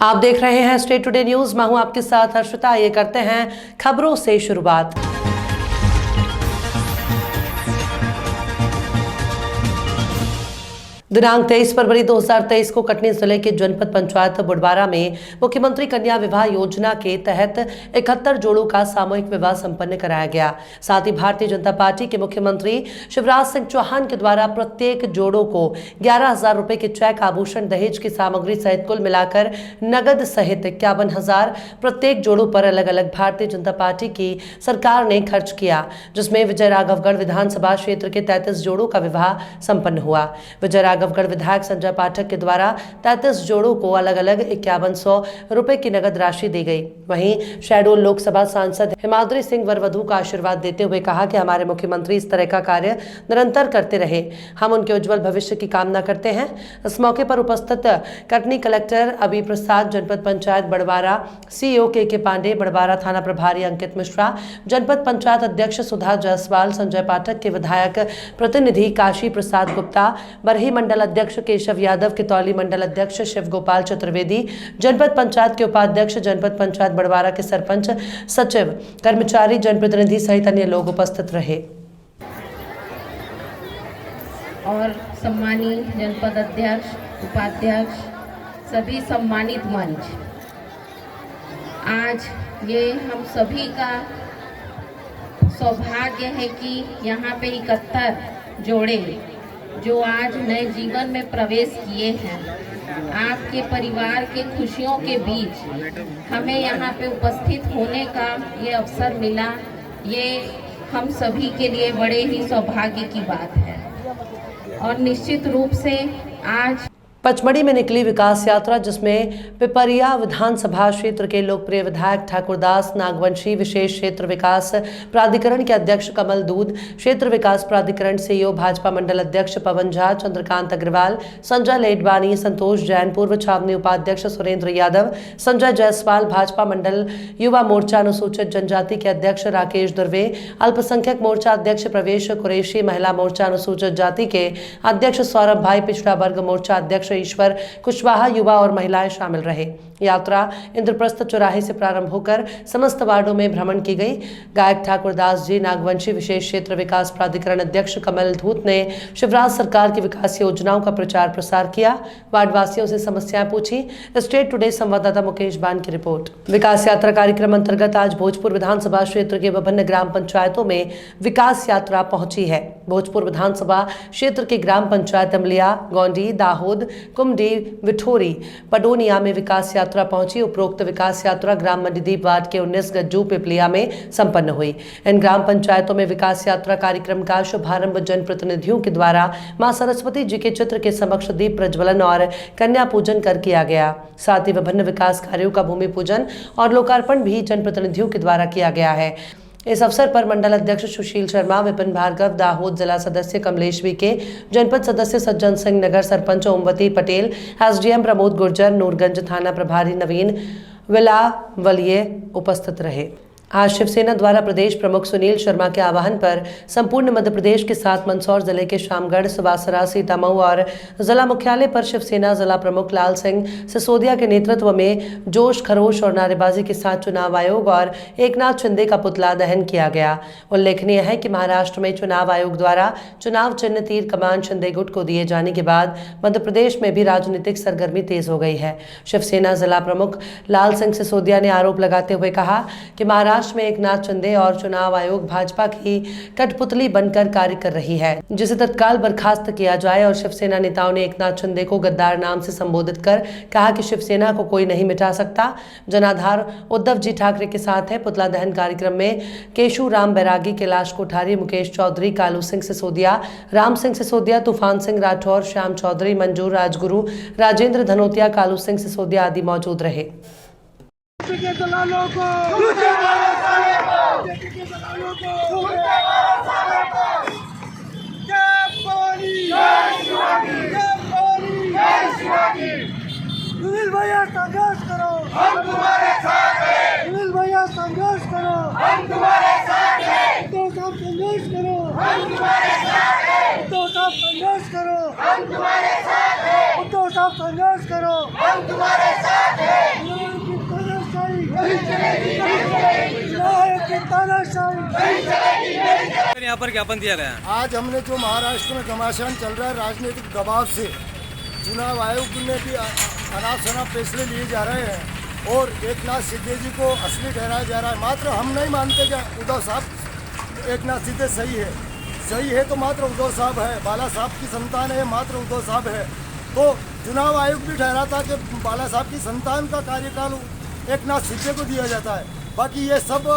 आप देख रहे हैं स्टेट टुडे न्यूज। मैं हूं आपके साथ हर्षिता। ये करते हैं खबरों से शुरुआत। दिनांक 23 फरवरी 2023 को कटनी जिले के जनपद पंचायत बुडबारा में मुख्यमंत्री कन्या विवाह योजना के तहत 71 जोड़ों का सामूहिक विवाह संपन्न कराया गया। साथ ही भारतीय जनता पार्टी के मुख्यमंत्री शिवराज सिंह चौहान के द्वारा प्रत्येक जोड़ों को 11,000 रुपए के चेक, आभूषण, दहेज की सामग्री सहित कुल मिलाकर नगद सहित 51,000 प्रत्येक जोड़ों पर अलग अलग भारतीय जनता पार्टी की सरकार ने खर्च किया, जिसमें विजय राघवगढ़ विधानसभा क्षेत्र के 33 जोड़ों का विवाह संपन्न हुआ। विजय राघवगढ़ विधायक संजय पाठक के द्वारा 33 जोड़ों को अलग अलग 5100 रुपए की नगद राशि दी गई। वहीं शहडोल लोकसभा सांसद हिमाद्री सिंह वर वधू का आशीर्वाद देते हुए कहा कि हमारे मुख्यमंत्री इस तरह का कार्य निरंतर करते रहे, हम उनके उज्जवल भविष्य की कामना करते हैं। इस मौके पर उपस्थित कटनी कलेक्टर अभी प्रसाद, जनपद पंचायत बड़वारा सीईओ के पांडे, बड़वारा थाना प्रभारी अंकित मिश्रा, जनपद पंचायत अध्यक्ष सुधा जायसवाल, संजय पाठक के विधायक प्रतिनिधि काशी प्रसाद गुप्ता, बरही मंडल अध्यक्ष केशव यादव, कितौली मंडल अध्यक्ष शिव गोपाल चतुर्वेदी, जनपद पंचायत के उपाध्यक्ष, जनपद पंचायत बड़वारा के सरपंच, सचिव, कर्मचारी, जनप्रतिनिधि सहित अन्य लोग उपस्थित रहे। और सम्मानित जनपद अध्यक्ष, उपाध्यक्ष, सभी सम्मानित मंच, आज ये हम सभी का सौभाग्य है कि यहाँ पे 71 जोड़े जो आज नए जीवन में प्रवेश किए हैं, आपके परिवार के खुशियों के बीच हमें यहाँ पे उपस्थित होने का ये अवसर मिला, ये हम सभी के लिए बड़े ही सौभाग्य की बात है। और निश्चित रूप से आज पचमढ़ी में निकली विकास यात्रा, जिसमें पिपरिया विधानसभा क्षेत्र के लोकप्रिय विधायक ठाकुरदास नागवंशी, विशेष क्षेत्र विकास प्राधिकरण के अध्यक्ष कमल दूध, क्षेत्र विकास प्राधिकरण सीईओ भाजपा मंडल अध्यक्ष पवन झा, चंद्रकांत अग्रवाल, संजय लेडवानी, संतोष जैन, पूर्व छावनी उपाध्यक्ष सुरेंद्र यादव, संजय जायसवाल, भाजपा मंडल युवा मोर्चा अनुसूचित जनजाति के अध्यक्ष राकेश दुर्वे, अल्पसंख्यक मोर्चा अध्यक्ष प्रवेश कुरैशी, महिला मोर्चा अनुसूचित जाति के अध्यक्ष सौरभ भाई, पिछड़ा वर्ग मोर्चा अध्यक्ष ईश्वर कुशवाहा, युवा और महिलाएं शामिल रहे। यात्रा इंद्रप्रस्थ चौराहे से प्रारंभ होकर समस्त वार्डों में भ्रमण की गई। गायक ठाकुरदास जी नागवंशी, विशेष क्षेत्र विकास प्राधिकरण अध्यक्ष कमल धूत ने शिवराज सरकार की विकास योजनाओं का प्रचार प्रसार किया, वार्डवासियों से समस्याएं पूछी। स्टेट टुडे संवाददाता मुकेश बान की रिपोर्ट। विकास यात्रा कार्यक्रम अंतर्गत आज भोजपुर विधानसभा क्षेत्र के विभिन्न ग्राम पंचायतों में विकास यात्रा पहुंची है। भोजपुर विधानसभा क्षेत्र के ग्राम पंचायत अमलिया, गौंडी, दाहोद, कुमडी, विठोरी, पडोनिया में विकास यात्रा पहुंची। उपरोक्त विकास यात्रा ग्राम मंडीदीप वार्ड के 19 गज्जू पिपलिया में संपन्न हुई। इन ग्राम पंचायतों में विकास यात्रा कार्यक्रम का शुभारंभ जनप्रतिनिधियों के द्वारा मां सरस्वती जी के चित्र के समक्ष दीप प्रज्वलन और कन्या पूजन कर किया गया। साथ ही विभिन्न विकास कार्यों का भूमि पूजन और लोकार्पण भी जनप्रतिनिधियों के द्वारा किया गया है। इस अवसर पर मंडल अध्यक्ष सुशील शर्मा, विपिन भार्गव, दाहोद जिला सदस्य कमलेश वीके, जनपद सदस्य सज्जन सिंह, नगर सरपंच ओमवती पटेल, एसडीएम प्रमोद गुर्जर, नूरगंज थाना प्रभारी नवीन विलावलिये उपस्थित रहे। आज शिवसेना द्वारा प्रदेश प्रमुख सुनील शर्मा के आह्वान पर संपूर्ण मध्य प्रदेश के साथ मंदसौर जिले के शामगढ़, सुवासरा, सीतामऊ और जिला मुख्यालय पर शिवसेना जिला प्रमुख लाल सिंह सिसोदिया के नेतृत्व में जोश खरोश और नारेबाजी के साथ चुनाव आयोग और एकनाथ शिंदे का पुतला दहन किया गया। उल्लेखनीय है कि महाराष्ट्र में चुनाव आयोग द्वारा चुनाव चिन्ह तीर कमान शिंदे गुट को दिए जाने के बाद मध्य प्रदेश में भी राजनीतिक सरगर्मी तेज हो गई है। शिवसेना जिला प्रमुख लाल सिंह सिसोदिया ने आरोप लगाते हुए कहा कि महाराष्ट्र में एकनाथ शिंदे और चुनाव आयोग भाजपा की कठपुतली बनकर कार्य कर रही है, जिसे तत्काल बर्खास्त किया जाए। और शिवसेना नेताओं ने एकनाथ शिंदे को गद्दार नाम से संबोधित कर कहा कि शिवसेना को कोई नहीं मिटा सकता। जनाधार उद्धव जी ठाकरे के साथ है। पुतला दहन कार्यक्रम में केशु राम बैरागी, कैलाश कोठारी, मुकेश चौधरी, कालू सिंह सिसोदिया, राम सिंह सिसोदिया, तूफान सिंह राठौर, श्याम चौधरी, मंजूर राजगुरु, राजेंद्र धनोतिया, कालू सिंह सिसोदिया आदि मौजूद रहे। सुनील भैया संघर्ष करो, हम तुम्हारे साथ हैं। सुनील भैया संघर्ष करो, हम तुम्हारे साथ हैं। तो सब संघर्ष करो, हम तुम्हारे साथ हैं। तो सब संघर्ष करो, हम तुम्हारे साथ हैं। तो सब संघर्ष करो, हम तुम्हारे साथ हैं। यहाँ पर ज्ञापन दिया गया है? आज हमने जो महाराष्ट्र में घमासान चल रहा है राजनीतिक दबाव से, चुनाव आयोग ने भी अनाप शनाप फैसले लिए जा रहे हैं और एकनाथ शिंदे जी को असली ठहराया जा रहा है। मात्र हम नहीं मानते कि उद्धव साहब एकनाथ शिंदे सही है तो मात्र उद्धव साहब है, बाला साहब की संतान है, मात्र उद्धव साहब है। तो चुनाव आयोग भी ठहरा था कि बाला साहब की संतान का कार्यकाल एकनाथ शिंदे को दिया जाता है। बाकी ये सब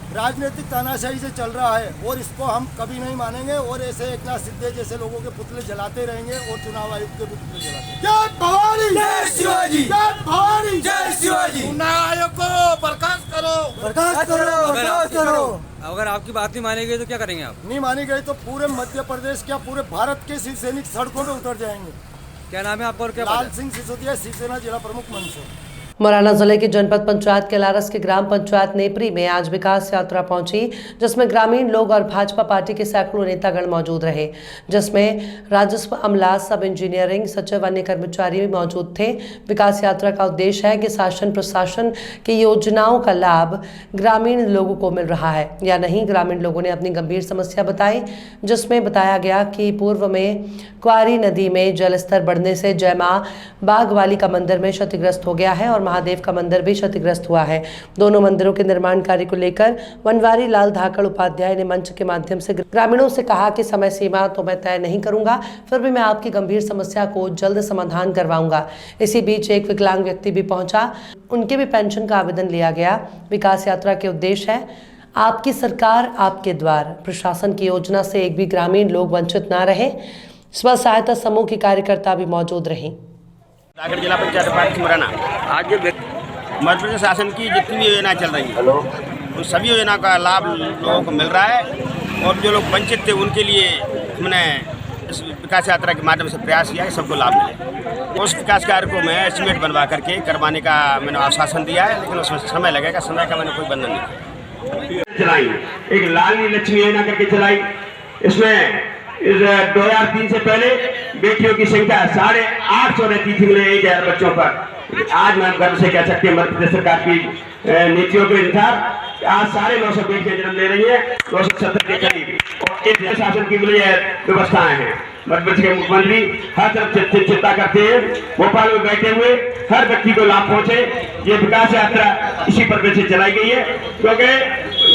राजनीतिक तानाशाही से चल रहा है और इसको हम कभी नहीं मानेंगे और ऐसे एकनाथ शिंदे जैसे लोगों के पुतले जलाते रहेंगे और चुनाव आयोग के भी पुतले जलाते। जय भवानी, जय शिवाजी, जय भवानी, जय शिवाजी। चुनाव आयोग को बर्खास्त करो, बर्खास्त करो, बर्खास्त करो। अगर आपकी बात नहीं मानी गई तो क्या करेंगे आप? नहीं मानी गई तो पूरे मध्य प्रदेश क्या पूरे भारत के शिव सैनिक सड़कों में उतर जाएंगे। क्या नाम है आपका और क्या? लाल सिंह सिसोदिया, शिवसेना जिला प्रमुख मंच। मुरैना जिले की जनपद पंचायत के लारस के ग्राम पंचायत नेपरी में आज विकास यात्रा पहुंची, जिसमें ग्रामीण लोग और भाजपा पार्टी के सैकड़ों नेतागण मौजूद रहे, जिसमें राजस्व, अमला, सब इंजीनियरिंग सचिव, अन्य कर्मचारी भी मौजूद थे। विकास यात्रा का उद्देश्य है कि शासन प्रशासन की योजनाओं का लाभ ग्रामीण लोगों को मिल रहा है या नहीं। ग्रामीण लोगों ने अपनी गंभीर समस्या बताई, जिसमें बताया गया कि पूर्व में क्वारी नदी में जलस्तर बढ़ने से जय मां बागवाली का मंदिर में क्षतिग्रस्त हो गया है और महादेव का मंदिर भी क्षतिग्रस्त हुआ है। दोनों मंदिरों के निर्माण कार्य को लेकर बनवारी लाल धाकड़ उपाध्याय ने मंच के माध्यम से ग्रामीणों से कहा कि समय सीमा तो मैं तय नहीं करूंगा, फिर भी मैं आपकी गंभीर समस्या को जल्द समाधान करवाऊंगा। इसी बीच एक विकलांग व्यक्ति भी पहुंचा, उनके भी पेंशन का आवेदन लिया गया। विकास यात्रा के उद्देश्य है आपकी सरकार आपके द्वार, प्रशासन की योजना से एक भी ग्रामीण लोग वंचित न रहे। स्व सहायता समूह की कार्यकर्ता भी मौजूद रहीं। रायगढ़ जिला पंचायत पार्टी मुरैना आज मध्य प्रदेश शासन की जितनी भी योजना चल रही है उन सभी योजना का लाभ लोगों को मिल रहा है और जो लोग वंचित थे उनके लिए हमने इस विकास यात्रा के माध्यम से प्रयास किया कि सबको लाभ मिले। उस विकास कार्य को मैं एस्टिमेट बनवा करके करवाने का मैंने आश्वासन दिया है, लेकिन उसमें समय लगेगा। समय का मैंने कोई बंधन नहीं चलाई। एक लाडली लक्ष्मी योजना करके चलाई, इसमें 2003 से पहले बेटियों की संख्या 850 रहती थी मेरे 1000 बच्चों पर। आज मैं गर्व से कह सकते हैं मध्य प्रदेश सरकार की नीतियों के अनुसार आज 950 बेटियां जन्म ले रही है, 270 के करीब। और इस शासन की व्यवस्थाएं हैं। मध्य प्रदेश के मुख्यमंत्री हर तरफ चिंता करते हैं, भोपाल में बैठे हुए हर व्यक्ति को लाभ पहुंचे। ये विकास यात्रा इसी पर से चलाई गई है, क्योंकि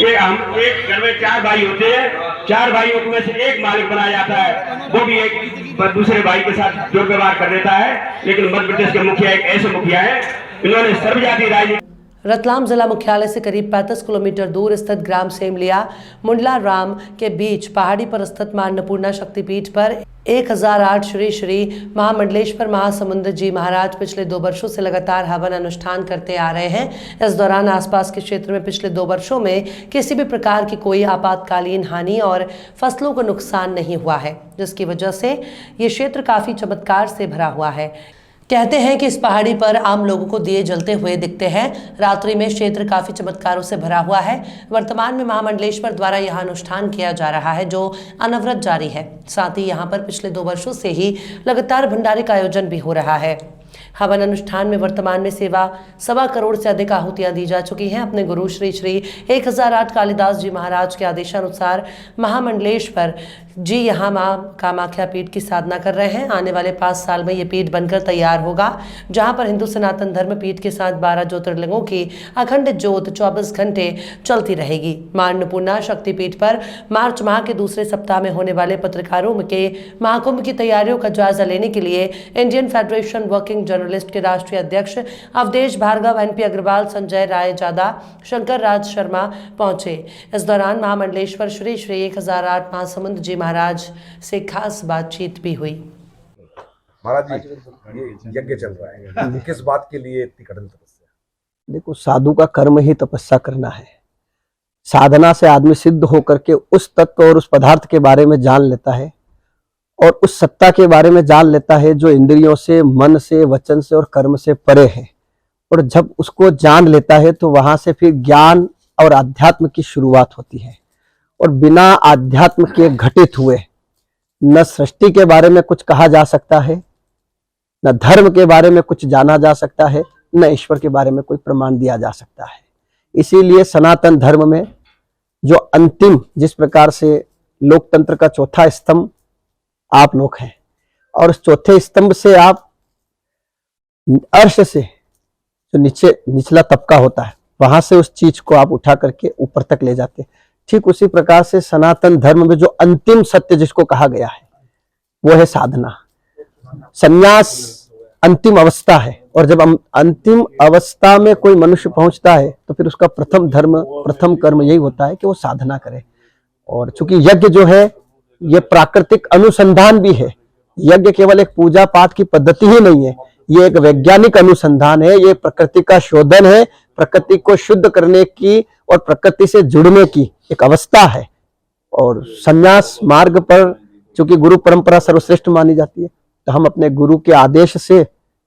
ये हम एक घर में 4 भाई होते हैं, 4 भाइयों में से एक मालिक बनाया जाता है, वो भी एक दूसरे भाई के साथ दुर्व्यवहार कर देता है। लेकिन मध्य प्रदेश के मुखिया एक ऐसे मुखिया है, इन्होंने सर्वजातीय राजनीति। रतलाम जिला मुख्यालय से करीब 35 किलोमीटर दूर स्थित ग्राम सेमलिया मुंडला राम के बीच पहाड़ी पर स्थित मां अन्नपूर्णा शक्तिपीठ पर 1008 श्री श्री महामंडलेश्वर महासमुंद जी महाराज पिछले 2 वर्षों से लगातार हवन अनुष्ठान करते आ रहे हैं। इस दौरान आसपास के क्षेत्र में पिछले 2 वर्षों में किसी भी प्रकार की कोई आपातकालीन हानि और फसलों को नुकसान नहीं हुआ है, जिसकी वजह से ये क्षेत्र काफी चमत्कार से भरा हुआ है। कहते हैं कि इस पहाड़ी पर आम लोगों को दिए जलते हुए दिखते हैं। रात्रि में क्षेत्र काफी चमत्कारों से भरा हुआ है। वर्तमान में महामंडलेश्वर द्वारा यहां अनुष्ठान किया जा रहा है, जो अनवरत जारी है। साथ ही यहां पर पिछले 2 वर्षों से ही लगातार भंडारे का आयोजन भी हो रहा है। हवन अनुष्ठान में वर्तमान में 1.25 करोड़ से अधिक आहुतियां दी जा चुकी हैं। अपने गुरु श्री श्री 1008 कालिदास जी महाराज के आदेशानुसार महामंडलेश्वर जी यहाँ मां कामाख्या पीठ की साधना कर रहे हैं। आने वाले 5 साल में ये पीठ बनकर तैयार होगा, जहां पर हिंदू सनातन धर्म पीठ के साथ 12 ज्योतिर्लिंगों की अखंड ज्योत 24 घंटे चलती रहेगी। मां अन्नपूर्णा शक्तिपीठ पर मार्च माह के दूसरे सप्ताह में होने वाले पत्रकारों के महाकुंभ की तैयारियों का जायजा लेने के लिए इंडियन फेडरेशन वर्किंग जर्नलिस्ट के राष्ट्रीय अध्यक्ष अवधेश भार्गव, NP अग्रवाल, संजय राय जादा, शंकर राज शर्मा पहुंचे। इस दौरान महामंडलेश्वर श्री श्री 1008 महासमुंद जी महाराज से खास बातचीत भी हुई। महाराज जी, ये यज्ञ चल रहा है, किस बात के लिए इतनी कठिन तपस्या? देखो, साधु का कर्म ही तपस्या करना है। साधना से आदमी सिद्ध होकर के उस तत्व और उस पदार्थ के बारे में जान लेता है और उस सत्ता के बारे में जान लेता है जो इंद्रियों से, मन से, वचन से और कर्म से परे है। और जब उसको जान लेता है तो वहां से फिर ज्ञान और अध्यात्म की शुरुआत होती है। और बिना आध्यात्म के घटित हुए न सृष्टि के बारे में कुछ कहा जा सकता है, न धर्म के बारे में कुछ जाना जा सकता है, न ईश्वर के बारे में कोई प्रमाण दिया जा सकता है। इसीलिए सनातन धर्म में जो अंतिम जिस प्रकार से लोकतंत्र का चौथा स्तंभ आप लोग हैं, और उस चौथे स्तंभ से आप अर्श से जो निचला तबका होता है वहां से उस चीज को आप उठा करके ऊपर तक ले जाते हैं। ठीक उसी प्रकार से सनातन धर्म में जो अंतिम सत्य जिसको कहा गया है वो है साधना। संन्यास अंतिम अवस्था है, और जब अंतिम अवस्था में कोई मनुष्य पहुंचता है तो फिर उसका प्रथम कर्म यही होता है कि वो साधना करे। और चूंकि यज्ञ जो है ये प्राकृतिक अनुसंधान भी है, यज्ञ केवल एक पूजा पाठ की पद्धति ही नहीं है, ये एक वैज्ञानिक अनुसंधान है, ये प्रकृति का शोधन है, प्रकृति को शुद्ध करने की और प्रकृति से जुड़ने की एक अवस्था है। और संन्यास मार्ग पर चूंकि गुरु परंपरा सर्वश्रेष्ठ मानी जाती है, तो हम अपने गुरु के आदेश से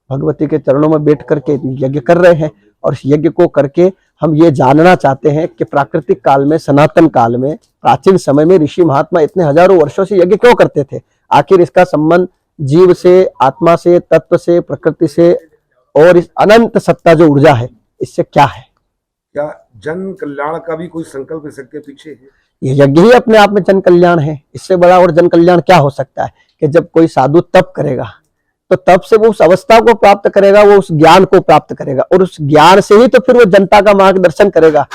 भगवती के चरणों में बैठ करके यज्ञ कर रहे हैं। और इस यज्ञ को करके हम ये जानना चाहते हैं कि प्राकृतिक काल में, सनातन काल में, प्राचीन समय में ऋषि महात्मा इतने हजारों वर्षों से यज्ञ क्यों करते थे? आखिर इसका संबंध जीव से, आत्मा से, तत्व से, प्रकृति से और इस अनंत सत्ता जो ऊर्जा है इससे क्या है? क्या जन कल्याण का भी कोई संकल्प इसके पीछे है? ये यज्ञ ही अपने आप में जन कल्याण है। इससे बड़ा और जन कल्याण क्या हो सकता है कि जब कोई साधु तप करेगा तो तप से वो उस अवस्था को प्राप्त करेगा, वो उस ज्ञान को प्राप्त करेगा, और उस ज्ञान से ही तो फिर वो जनता का मार्गदर्शन करेगा,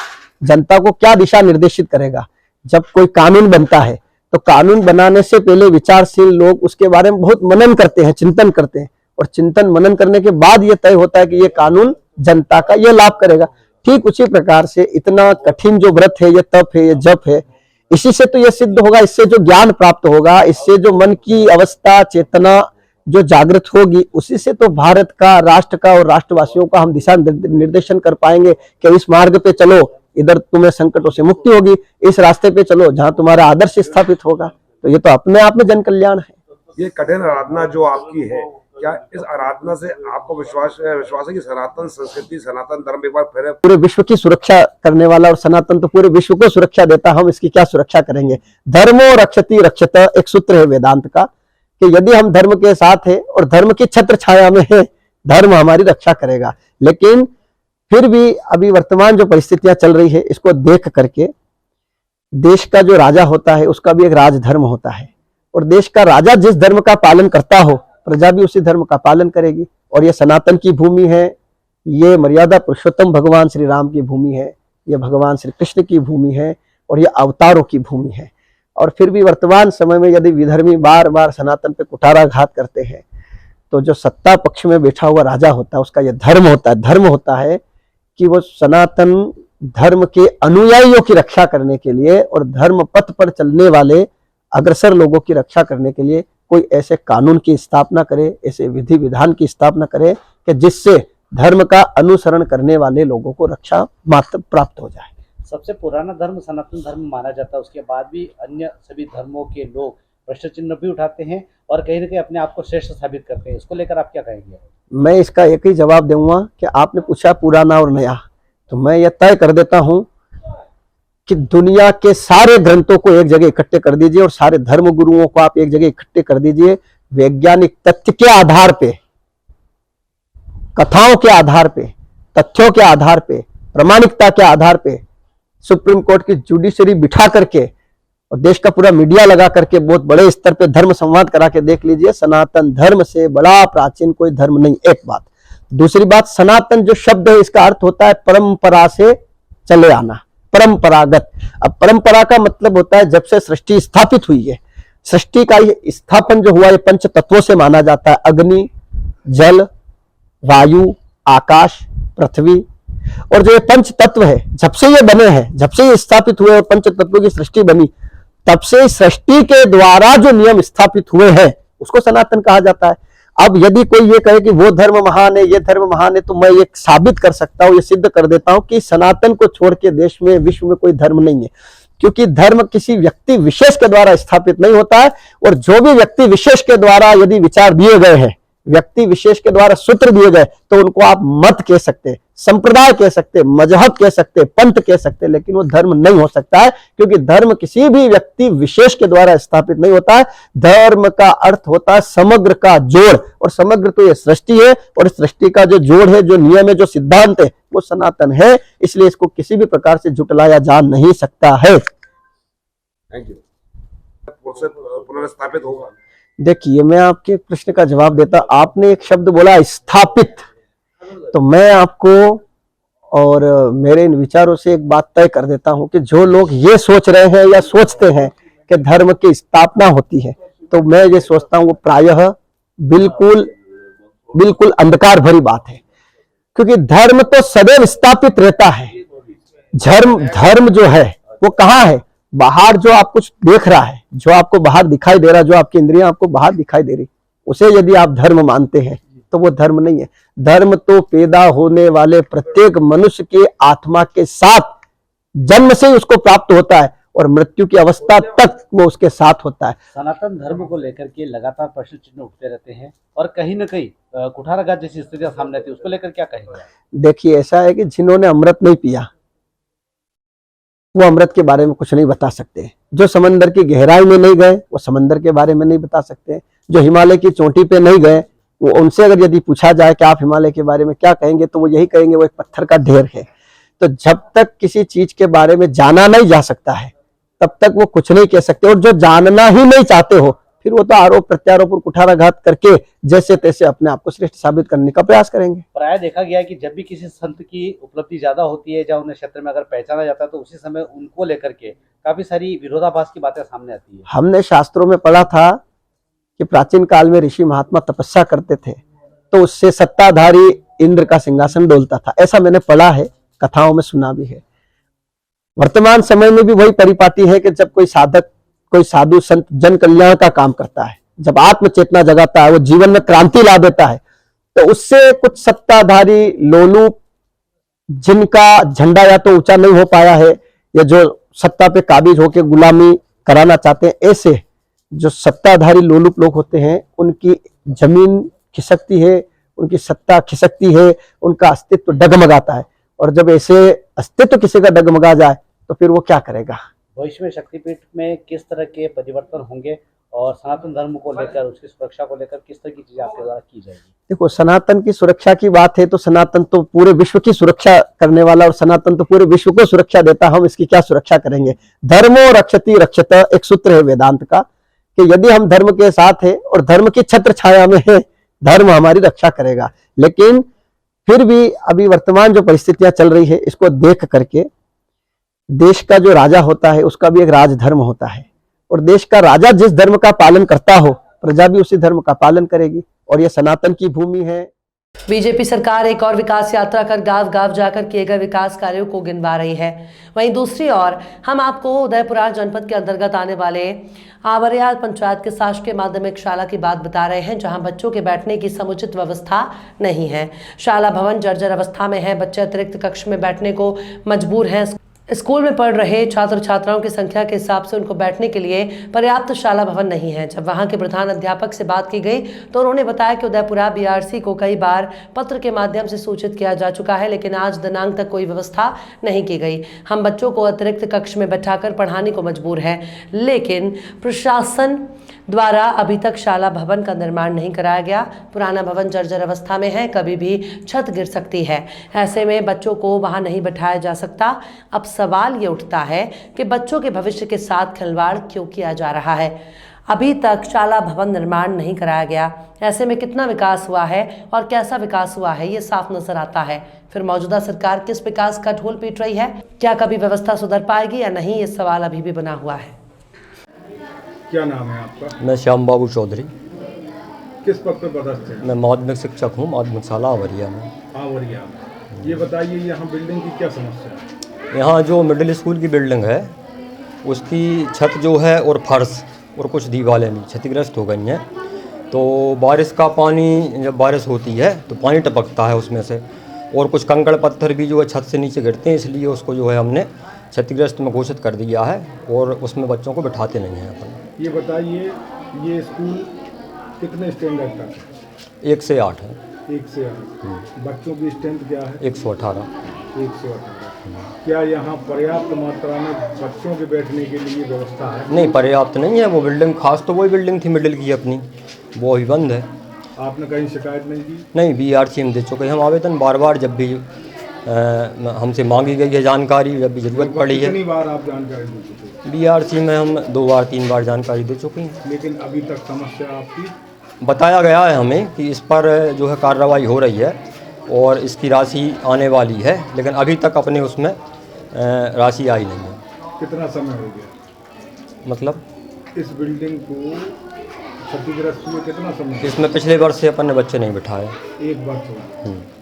जनता को क्या दिशा निर्देशित करेगा। जब कोई कानून बनता है तो कानून बनाने से पहले विचारशील लोग उसके बारे में बहुत मनन करते हैं, चिंतन करते हैं, और चिंतन मनन करने के बाद ये तय होता है कि ये कानून जनता का ये लाभ करेगा। ठीक उसी प्रकार से इतना कठिन जो व्रत है, ये तप है, ये जप है, इसी से तो ये सिद्ध होगा, इससे जो ज्ञान प्राप्त होगा, इससे जो मन की अवस्था, चेतना जो जागृत होगी, उसी से तो भारत का, राष्ट्र का और राष्ट्रवासियों का हम दिशा निर्देशन कर पाएंगे कि इस मार्ग पे चलो, इधर तुम्हें संकटों से मुक्ति होगी, इस रास्ते पे चलो जहां तुम्हारा आदर्श स्थापित होगा। तो ये तो अपने आप में जन कल्याण है। ये कठिन आराधना जो आपकी है, क्या इस आराधना से आपको विश्वास है कि सनातन संस्कृति, सनातन धर्म एक बार फिर पूरे विश्व की सुरक्षा करने वाला, और सनातन तो पूरे विश्व को सुरक्षा देता, हम इसकी क्या सुरक्षा करेंगे? धर्मो रक्षति रक्षत, एक सूत्र है वेदांत का कि यदि हम धर्म के साथ है और धर्म की छत्र छाया में है, धर्म हमारी रक्षा करेगा। लेकिन फिर भी अभी वर्तमान जो परिस्थितियां चल रही है, इसको देख करके देश का जो राजा होता है उसका भी एक राजधर्म होता है, और देश का राजा जिस धर्म का पालन करता हो, प्रजा भी उसी धर्म का पालन करेगी। और ये सनातन की भूमि है, ये मर्यादा पुरुषोत्तम भगवान श्री राम की भूमि है, ये भगवान श्री कृष्ण की भूमि है, और ये अवतारों की भूमि है। और फिर भी वर्तमान समय में यदि विधर्मी बार बार सनातन पे कुठाराघात करते हैं, तो जो सत्ता पक्ष में बैठा हुआ राजा होता है उसका यह धर्म होता है, धर्म होता है कि वो सनातन धर्म के अनुयायियों की रक्षा करने के लिए और धर्म पथ पर चलने वाले अग्रसर लोगों की रक्षा करने के लिए कोई ऐसे कानून की स्थापना करे, ऐसे विधि विधान की स्थापना करे कि जिससे धर्म का अनुसरण करने वाले लोगों को रक्षा मात्र प्राप्त हो जाए। सबसे पुराना धर्म सनातन धर्म माना जाता है, उसके बाद भी अन्य सभी धर्मों के लोग प्रश्न चिन्ह भी उठाते हैं और कहीं न कहीं अपने आप को श्रेष्ठ साबित करते हैं। इसको लेकर आप क्या कहेंगे? मैं इसका एक ही जवाब दूंगा कि आपने पूछा पुराना और नया, तो मैं यह तय कर देता हूं कि दुनिया के सारे ग्रंथों को एक जगह इकट्ठे कर दीजिए और सारे धर्म गुरुओं को आप एक जगह इकट्ठे कर दीजिए, वैज्ञानिक तथ्य के आधार पे, कथाओं के आधार पे, तथ्यों के आधार पे, प्रामाणिकता के आधार पे सुप्रीम कोर्ट की जुडिशरी बिठा करके और देश का पूरा मीडिया लगा करके बहुत बड़े स्तर पे धर्म संवाद करा के देख लीजिए, सनातन धर्म से बड़ा प्राचीन कोई धर्म नहीं। एक बात। दूसरी बात, सनातन जो शब्द है इसका अर्थ होता है परंपरा से चले आना, परंपरागत। अब परंपरा का मतलब होता है जब से सृष्टि स्थापित हुई है, सृष्टि का ये स्थापन जो हुआ है पंच तत्वों से माना जाता है, अग्नि, जल, वायु, आकाश, पृथ्वी। और जो ये पंच तत्व है जब से ये बने हैं, जब से ये स्थापित हुए और पंच तत्वों की सृष्टि बनी, तब से सृष्टि के द्वारा जो नियम स्थापित हुए हैं उसको सनातन कहा जाता है। अब यदि कोई ये कहे कि वो धर्म महान है, ये धर्म महान है, तो मैं ये साबित कर सकता हूं, ये सिद्ध कर देता हूं कि सनातन को छोड़ के देश में, विश्व में कोई धर्म नहीं है। क्योंकि धर्म किसी व्यक्ति विशेष के द्वारा स्थापित नहीं होता है, और जो भी व्यक्ति विशेष के द्वारा यदि विचार दिए गए हैं, व्यक्ति विशेष के द्वारा सूत्र दिए गए, तो उनको आप मत कह सकते, संप्रदाय कह सकते, मजहब कह सकते, पंथ कह सकते, लेकिन वो धर्म नहीं हो सकता है। क्योंकि धर्म किसी भी व्यक्ति विशेष के द्वारा स्थापित नहीं होता है। धर्म का अर्थ होता है समग्र का जोड़, और समग्र तो ये सृष्टि है, और सृष्टि का जो जोड़ है, जो नियम है, जो सिद्धांत है, वो सनातन है। इसलिए इसको किसी भी प्रकार से झुटलाया जा नहीं सकता है। Thank you. से पुनर्स्थापित होगा? देखिए, मैं आपके प्रश्न का जवाब देता। आपने एक शब्द बोला स्थापित, तो मैं आपको और मेरे इन विचारों से एक बात तय कर देता हूं कि जो लोग ये सोच रहे हैं या सोचते हैं कि धर्म की स्थापना होती है, तो मैं ये सोचता हूं वो प्रायः बिल्कुल अंधकार भरी बात है। क्योंकि धर्म तो सदैव स्थापित रहता है। धर्म जो है वो कहाँ है? बाहर जो आप कुछ देख रहा है, जो आपको बाहर दिखाई दे रहा, जो आपकी इंद्रियां आपको बाहर दिखाई दे रही, उसे यदि आप धर्म मानते हैं तो वो धर्म नहीं है। धर्म तो पैदा होने वाले प्रत्येक मनुष्य के आत्मा के साथ जन्म से ही उसको प्राप्त होता है और मृत्यु की अवस्था तक वो उसके साथ होता है। सनातन धर्म को लेकर के लगातार प्रश्न चिन्ह उठते रहते हैं और कहीं न कहीं कुठाराघात जैसी स्थितियां सामने आती है, उसको लेकर क्या कहेंगे? देखिए, ऐसा है कि जिन्होंने अमृत नहीं पिया वो अमृत के बारे में कुछ नहीं बता सकते। जो समंदर की गहराई में नहीं गए वो समंदर के बारे में नहीं बता सकते। जो हिमालय की चोटी पे नहीं गए, वो उनसे अगर यदि पूछा जाए कि आप हिमालय के बारे में क्या कहेंगे, तो वो यही कहेंगे वो एक पत्थर का ढेर है। तो जब तक किसी चीज के बारे में जाना नहीं जा सकता है तब तक वो कुछ नहीं कह सकते। और जो जानना ही नहीं चाहते हो, फिर वो तो आरोप प्रत्यारोप और कुठाराघात करके जैसे तैसे अपने आप को श्रेष्ठ साबित करने का प्रयास करेंगे। प्राय देखा गया है कि जब भी किसी संत की उपलब्धि ज्यादा होती है या उन्हें क्षेत्र में अगर पहचाना जाता है, तो उसी समय उनको लेकर के काफी सारी विरोधाभास की बातें सामने आती है। हमने शास्त्रों में पढ़ा था कि प्राचीन काल में ऋषि महात्मा तपस्या करते थे तो उससे सत्ताधारी इंद्र का सिंहासन डोलता था। ऐसा मैंने पढ़ा है, कथाओं में सुना भी है। वर्तमान समय में भी वही परिपाटी है कि जब कोई साधक, कोई साधु संत जन कल्याण का काम करता है, जब आत्म चेतना जगाता है, वो जीवन में क्रांति ला देता है, तो उससे कुछ सत्ताधारी लोलुप जिनका झंडा या तो ऊंचा नहीं हो पाया है या जो सत्ता पे काबिज होकर गुलामी कराना चाहते हैं, ऐसे जो सत्ताधारी लोलुप लोग होते हैं, उनकी जमीन खिसकती है, उनकी सत्ता खिसकती है, उनका अस्तित्व डगमगाता है। और जब ऐसे अस्तित्व किसी का डगमगा जाए तो फिर वो क्या करेगा? भविष्य में शक्तिपीठ में किस तरह के परिवर्तन होंगे और सनातन धर्म को लेकर, उसकी सुरक्षा को लेकर किस तरह की चीजें आपके द्वारा की जाएगी? देखो, सनातन की सुरक्षा की बात है तो सनातन तो पूरे विश्व की सुरक्षा करने वाला, और सनातन तो पूरे विश्व को सुरक्षा देता। हम इसकी क्या सुरक्षा करेंगे? धर्मो रक्षति रक्षत, एक सूत्र है वेदांत का कि यदि हम धर्म के साथ हैं और धर्म की छत्र छाया में है, धर्म हमारी रक्षा करेगा। लेकिन फिर भी अभी वर्तमान जो परिस्थितियां चल रही है, इसको देख करके देश का जो राजा होता है उसका भी एक राजधर्म होता है, और देश का राजा जिस धर्म का पालन करता हो, प्रजा भी उसी धर्म का पालन करेगी। और यह सनातन की भूमि है। बीजेपी सरकार एक और विकास यात्रा कर गांव गांव जाकर किए गए विकास कार्यों को गिनवा रही है। वहीं दूसरी ओर हम आपको उदयपुरा जनपद के अंतर्गत आने वाले आवरिया पंचायत के शासकीय माध्यमिक शाला की बात बता रहे हैं, जहां बच्चों के बैठने की समुचित व्यवस्था नहीं है। शाला भवन जर्जर अवस्था में है। बच्चे अतिरिक्त कक्ष में बैठने को मजबूर हैं। स्कूल में पढ़ रहे छात्र छात्राओं की संख्या के हिसाब से उनको बैठने के लिए पर्याप्त शाला भवन नहीं है। जब वहां के प्रधान अध्यापक से बात की गई तो उन्होंने बताया कि उदयपुरा बीआरसी को कई बार पत्र के माध्यम से सूचित किया जा चुका है, लेकिन आज दिनांक तक कोई व्यवस्था नहीं की गई। हम बच्चों को अतिरिक्त कक्ष में बैठाकर पढ़ाने को मजबूर हैं, लेकिन प्रशासन द्वारा अभी तक शाला भवन का निर्माण नहीं कराया गया। पुराना भवन जर्जर अवस्था में है, कभी भी छत गिर सकती है। ऐसे में बच्चों को वहां नहीं बैठाया जा सकता। अब सवाल ये उठता है कि बच्चों के भविष्य के साथ खिलवाड़ क्यों किया जा रहा है? अभी तक शाला भवन निर्माण नहीं कराया गया। ऐसे में कितना विकास हुआ है और कैसा विकास हुआ है, ये साफ नजर आता है। फिर मौजूदा सरकार किस विकास का ढोल पीट रही है? क्या कभी व्यवस्था सुधर पाएगी या नहीं, ये सवाल अभी भी बना हुआ है। क्या नाम है आपका? मैं श्याम बाबू चौधरी। किस पद पर पदस्थ हैं? मैं माध्यमिक शिक्षक हूँ, माध्यमिक शाला आवरिया में। आवरिया। ये बताइए, यहाँ बिल्डिंग की क्या समस्या है? यहाँ जो मिडिल स्कूल की बिल्डिंग है उसकी छत जो है और फर्श और कुछ दीवारें भी क्षतिग्रस्त हो गई हैं। तो बारिश का पानी, जब बारिश होती है तो पानी टपकता है उसमें से, और कुछ कंकड़ पत्थर भी जो है छत से नीचे गिरते हैं, इसलिए उसको जो है हमने क्षतिग्रस्त में घोषित कर दिया है और उसमें बच्चों को बिठाते नहीं हैं अपन। ये बताइए, ये स्कूल कितने स्टैंडर्ड तक है? 1 से 8 है। 1 से 8। बच्चों की स्ट्रेंथ क्या है? 118। 118। क्या यहाँ पर्याप्त मात्रा में बच्चों के बैठने के लिए व्यवस्था है? नहीं, पर्याप्त नहीं है। वो बिल्डिंग, खास तो वही बिल्डिंग थी मिडिल की अपनी, वो अभी बंद है। आपने कहीं शिकायत नहीं की? नहीं, बीआरसी में दे चुके हैं हम आवेदन बार बार। जब भी हमसे मांगी गई है जानकारी, जब भी ज़रूरत पड़ी है। कितनी बार आप जानकारी दे चुके हैं? बीआरसी में हम 2 बार 3 बार जानकारी दे चुके हैं, लेकिन अभी तक समस्या आपकी बताया गया है हमें कि इस पर जो है कार्रवाई हो रही है और इसकी राशि आने वाली है, लेकिन अभी तक अपने उसमें राशि आई नहीं है। कितना समय हो गया मतलब इस बिल्डिंग को क्षतिग्रस्त हुए? कितना समय? इसमें पिछले वर्ष से अपने बच्चे नहीं बिठाए। 1 वर्ष हो गया।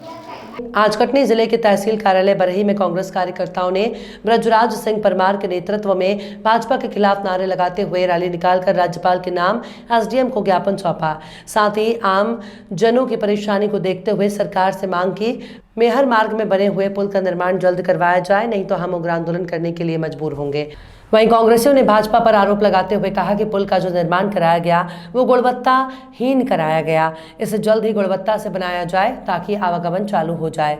आज कटनी जिले के तहसील कार्यालय बरही में कांग्रेस कार्यकर्ताओं ने ब्रजराज सिंह परमार के नेतृत्व में भाजपा के खिलाफ नारे लगाते हुए रैली निकालकर राज्यपाल के नाम एसडीएम को ज्ञापन सौंपा। साथ ही आम जनों की परेशानी को देखते हुए सरकार से मांग की मेहर मार्ग में बने हुए पुल का निर्माण जल्द करवाया जाए, नहीं तो हम उग्र आंदोलन करने के लिए मजबूर होंगे। वहीं कांग्रेसियों ने भाजपा पर आरोप लगाते हुए कहा कि पुल का जो निर्माण कराया गया वो गुणवत्ताहीन कराया गया, इसे जल्द ही गुणवत्ता से बनाया जाए ताकि आवागमन चालू हो जाए।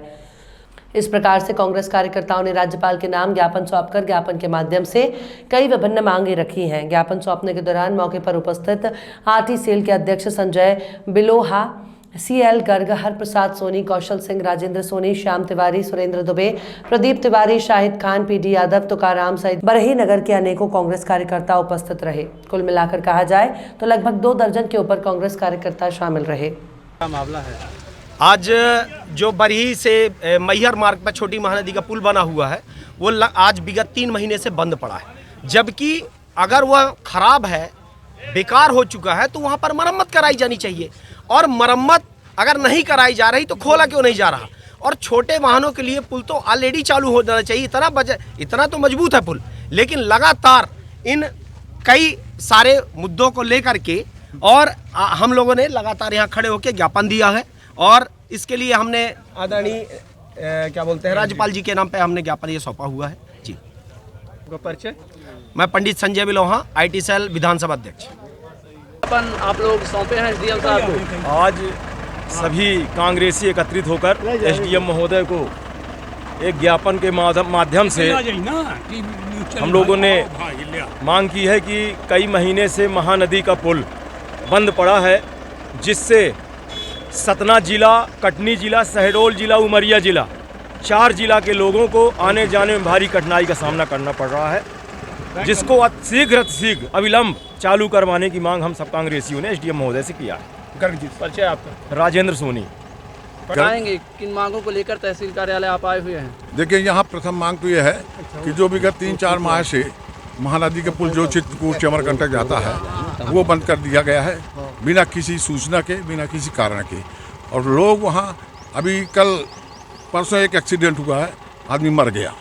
इस प्रकार से कांग्रेस कार्यकर्ताओं ने राज्यपाल के नाम ज्ञापन सौंपकर ज्ञापन के माध्यम से कई विभिन्न मांगे रखी हैं। ज्ञापन सौंपने के दौरान मौके पर उपस्थित आरटी सेल के अध्यक्ष संजय बिलोहा, सीएल गर्ग, हरप्रसाद सोनी, कौशल सिंह, राजेंद्र सोनी, श्याम तिवारी, सुरेंद्र दुबे, प्रदीप तिवारी, शाहिद खान, पीडी यादव, तुकाराम सहित बरही नगर के अनेकों कांग्रेस कार्यकर्ता उपस्थित रहे। कुल मिलाकर कहा जाए तो लगभग 2 दर्जन के ऊपर कांग्रेस कार्यकर्ता शामिल रहे। मामला है आज जो बरही से मैहर मार्ग पर छोटी महानदी का पुल बना हुआ है वो आज विगत 3 महीने से बंद पड़ा है, जबकि अगर वह खराब है, बेकार हो चुका है, तो वहाँ पर मरम्मत कराई जानी चाहिए। और मरम्मत अगर नहीं कराई जा रही तो खोला क्यों नहीं जा रहा? और छोटे वाहनों के लिए पुल तो ऑलरेडी चालू हो जाना चाहिए, इतना तो मजबूत है पुल, लेकिन लगातार इन कई सारे मुद्दों को लेकर के और हम लोगों ने लगातार यहाँ खड़े होकर ज्ञापन दिया है और इसके लिए हमने आदरणीय क्या बोलते हैं राज्यपाल जी के नाम पे हमने ज्ञापन ये सौंपा हुआ है जी। परिचय? मैं पंडित संजय बिलोहा, IT सेल विधानसभा अध्यक्ष। आप लोग सौंपे हैं एसडीएम साहब को? आज सभी कांग्रेसी एकत्रित होकर एसडीएम महोदय को एक ज्ञापन के माध्यम से हम लोगों ने मांग की है कि कई महीने से महानदी का पुल बंद पड़ा है, जिससे सतना जिला, कटनी जिला, शहडोल जिला, उमरिया जिला, 4 जिला के लोगों को आने जाने में भारी कठिनाई का सामना करना पड़ रहा है, जिसको शीघ्र अविलंब चालू करवाने की मांग हम सब कांग्रेसियों ने एसडीएम महोदय से किया है। परिचय आपका? राजेंद्र सोनी। बताएंगे किन मांगों को लेकर तहसील कार्यालय आप आए हुए हैं? देखिए, यहाँ प्रथम मांग तो ये है कि जो विगत 3-4 माह से महानदी का पुल जो चित्रकूट चमरकंटक जाता है वो बंद कर दिया गया है, बिना किसी सूचना के, बिना किसी कारण के। और लोग वहाँ अभी कल परसों एक एक्सीडेंट हुआ है, आदमी मर गया।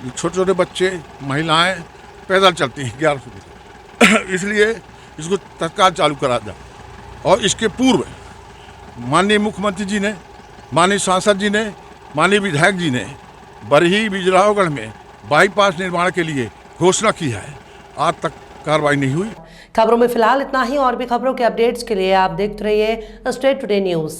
छोटे छोटे बच्चे, महिलाएं पैदल चलती हैं 11 बजे। इसलिए इसको तत्काल चालू करा जाए। और इसके पूर्व माननीय मुख्यमंत्री जी ने, माननीय सांसद जी ने, माननीय विधायक जी ने बरही बिजरावगढ़ में बाईपास निर्माण के लिए घोषणा की है, आज तक कार्रवाई नहीं हुई। खबरों में फिलहाल इतना ही। और भी खबरों के अपडेट्स के लिए आप देखते रहिए स्टेट टुडे न्यूज़।